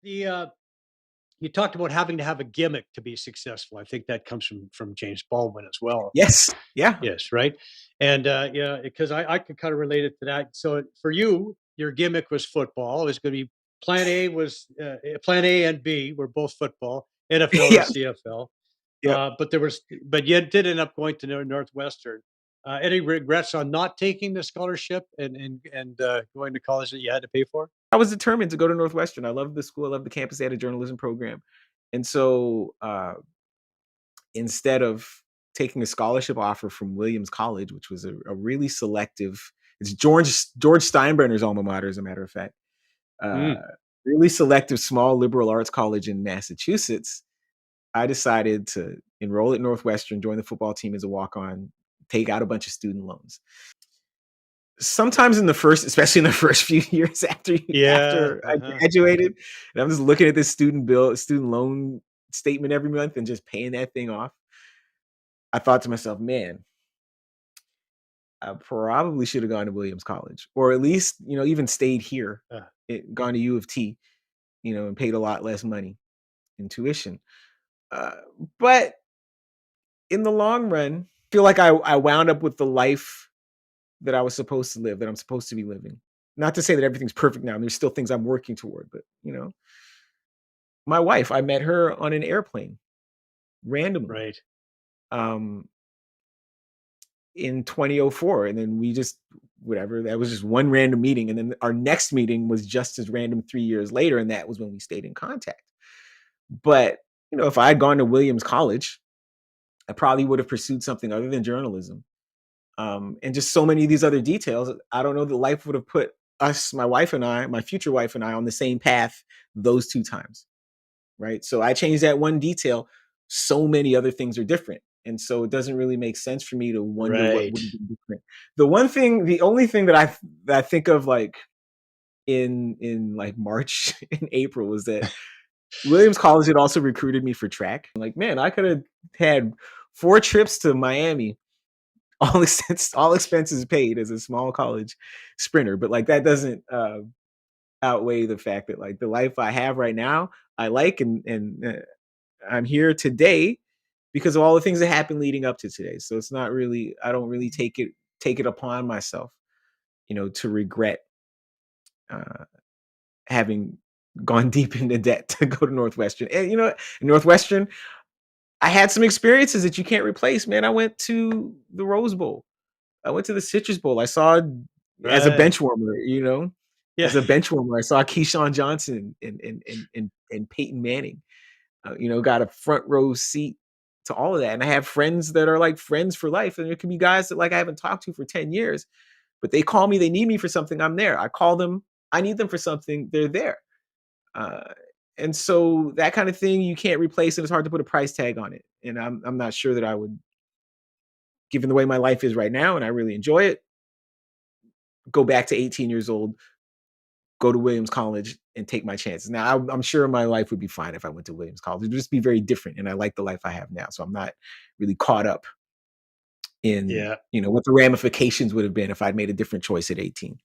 The You talked about having to have a gimmick to be successful. I think that comes from James Baldwin as well. Yes. Yeah. Yes, right. And yeah, because I could kind of relate it to that. So for you, your gimmick was football. It was going to be plan A and B were both football, NFL or Yeah. CFL. Yep. But you did end up going to Northwestern. Any regrets on not taking the scholarship and going to college that you had to pay for? I was determined to go to Northwestern. I loved the school. I loved the campus. They had a journalism program. And so instead of taking a scholarship offer from Williams College, which was a really selective, it's George Steinbrenner's alma mater, as a matter of fact, uh, Mm, really selective small liberal arts college in Massachusetts. I decided to enroll at Northwestern, join the football team as a walk-on, take out a bunch of student loans. Sometimes in the first, especially in the first few years yeah. after I graduated, and I'm just looking at this student loan statement every month and just paying that thing off. I thought to myself, man, I probably should have gone to Williams College, or at least, even stayed here, Uh, gone to U of T, and paid a lot less money in tuition. Uh, but in the long run, I feel like I wound up with the life that I was supposed to live, that I'm supposed to be living. Not to say that everything's perfect now, and there's still things I'm working toward, but my wife, I met her on an airplane randomly. right. Um, in 2004, and then we just whatever, that was just one random meeting, and then our next meeting was just as random 3 years later, and that was when we stayed in contact. But, if I had gone to Williams College, I probably would have pursued something other than journalism. And just so many of these other details, I don't know that life would have put us, my wife and I, my future wife and I, on the same path those two times, right? So I changed that one detail. So many other things are different. And so it doesn't really make sense for me to wonder what Right. would have been different. The only thing that I think of, like, in like March and April, was that Williams College had also recruited me for track. Like, man, I could have had 4 trips to Miami, all expenses paid, as a small college sprinter. But like, that doesn't outweigh the fact that, like, the life I have right now, I like, and I'm here today because of all the things that happened leading up to today. So it's not really, I don't really take it upon myself, to regret uh, having gone deep into debt to go to Northwestern. And Northwestern, I had some experiences that you can't replace, man. I went to the Rose Bowl. I went to the Citrus Bowl. I saw, as a Right. bench warmer, Yeah. as a bench warmer, I saw Keyshawn Johnson and Peyton Manning. Got a front row seat to all of that. And I have friends that are like friends for life. And there can be guys that, like, I haven't talked to for 10 years, but they call me, they need me for something, I'm there. I call them, I need them for something, they're there. Uh, and so that kind of thing you can't replace, and it's hard to put a price tag on it. And I'm not sure that I would, given the way my life is right now, and I really enjoy it, go back to 18 years old, go to Williams College, and take my chances. Now, I'm sure my life would be fine if I went to Williams College. It would just be very different, and I like the life I have now. So I'm not really caught up in, Yeah. what the ramifications would have been if I'd made a different choice at 18.